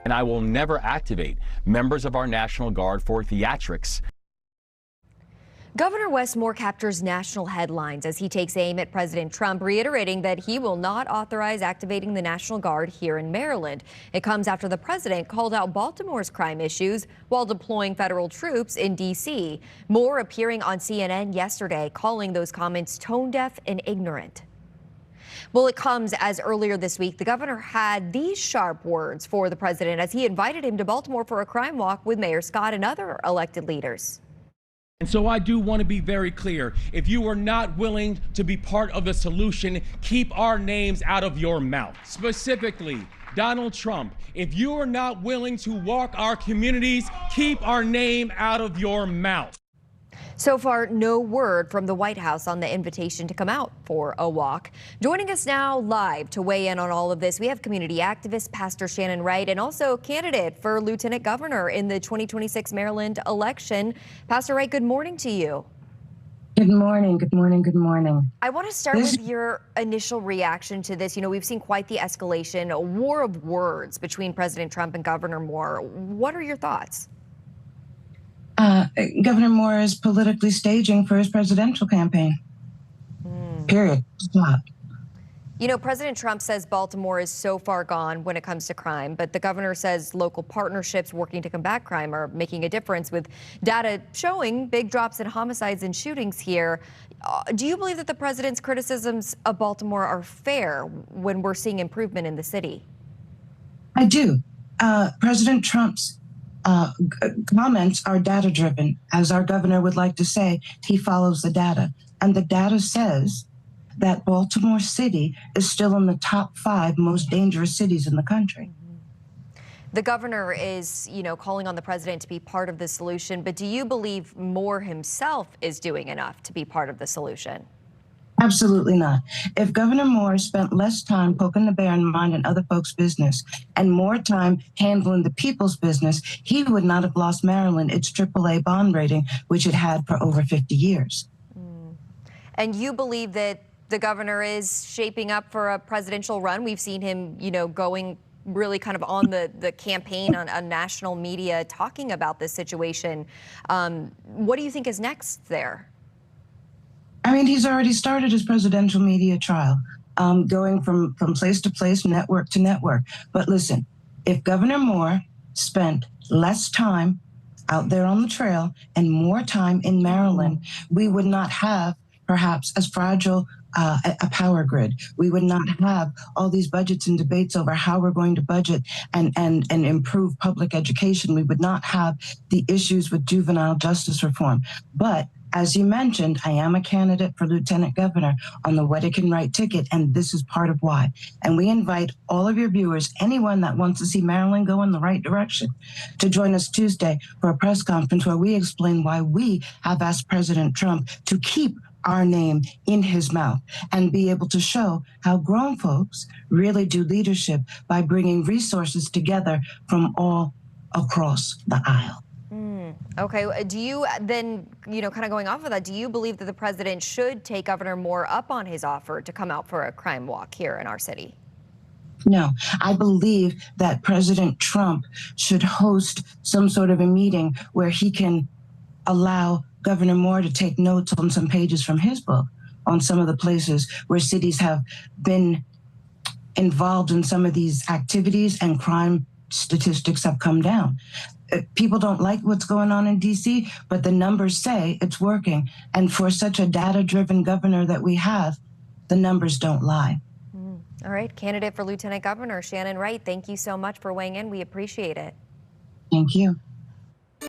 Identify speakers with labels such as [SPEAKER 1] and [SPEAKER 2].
[SPEAKER 1] and I will never activate members of our National Guard for theatrics.
[SPEAKER 2] Governor Wes Moore captures national headlines as he takes aim at President Trump, reiterating that he will not authorize activating the National Guard here in Maryland. It comes after the president called out Baltimore's crime issues while deploying federal troops in D.C. Moore appearing on CNN yesterday, calling those comments tone-deaf and ignorant. Well, it comes as earlier this week, the governor had these sharp words for the president as he invited him to Baltimore for a crime walk with Mayor Scott and other elected leaders.
[SPEAKER 3] And so I do want to be very clear. If you are not willing to be part of the solution, keep our names out of your mouth. Specifically, Donald Trump, if you are not willing to walk our communities, keep our name out of your mouth.
[SPEAKER 2] So far, no word from the White House on the invitation to come out for a walk. Joining us now live to weigh in on all of this, we have community activist Pastor Shannon Wright and also candidate for lieutenant governor in the 2026 Maryland election. Pastor Wright, good morning to you.
[SPEAKER 4] Good morning, good morning, good morning.
[SPEAKER 2] I want to start with your initial reaction to this. You know, we've seen quite the escalation, a war of words between President Trump and Governor Moore. What are your thoughts?
[SPEAKER 4] Governor Moore is politically staging for his presidential campaign. Period. Stop.
[SPEAKER 2] You know, President Trump says Baltimore is so far gone when it comes to crime, but the governor says local partnerships working to combat crime are making a difference, with data showing big drops in homicides and shootings here. Do you believe that the president's criticisms of Baltimore are fair when we're seeing improvement in the city?
[SPEAKER 4] I do. President Trump's comments are data driven. As our governor would like to say, he follows the data. And the data says that Baltimore City is still in the top 5 most dangerous cities in the country.
[SPEAKER 2] The governor is, you know, calling on the president to be part of the solution. But do you believe Moore himself is doing enough to be part of the solution?
[SPEAKER 4] Absolutely not. If Governor Moore spent less time poking the bear in mind and other folks' business and more time handling the people's business, he would not have lost Maryland its AAA bond rating, which it had for over 50 years.
[SPEAKER 2] And you believe that the governor is shaping up for a presidential run? We've seen him, you know, going really kind of on the campaign on national media talking about this situation. What do you think is next there?
[SPEAKER 4] I mean, he's already started his presidential media trial, going from place to place, network to network. But listen, if Governor Moore spent less time out there on the trail and more time in Maryland, we would not have perhaps as fragile a power grid. We would not have all these budgets and debates over how we're going to budget and improve public education. We would not have the issues with juvenile justice reform. But as you mentioned, I am a candidate for lieutenant governor on the Wedekind ticket, and this is part of why. And we invite all of your viewers, anyone that wants to see Maryland go in the right direction, to join us Tuesday for a press conference where we explain why we have asked President Trump to keep our name in his mouth and be able to show how grown folks really do leadership by bringing resources together from all across the aisle.
[SPEAKER 2] Okay. Do you then, you know, kind of going off of that, do you believe that the president should take Governor Moore up on his offer to come out for a crime walk here in our city?
[SPEAKER 4] No, I believe that President Trump should host some sort of a meeting where he can allow Governor Moore to take notes on some pages from his book on some of the places where cities have been involved in some of these activities and crime statistics have come down. People don't like what's going on in D.C., but the numbers say it's working. And for such a data-driven governor that we have, the numbers don't lie.
[SPEAKER 2] All right. Candidate for lieutenant governor Shannon Wright, thank you so much for weighing in. We appreciate it.
[SPEAKER 4] Thank you.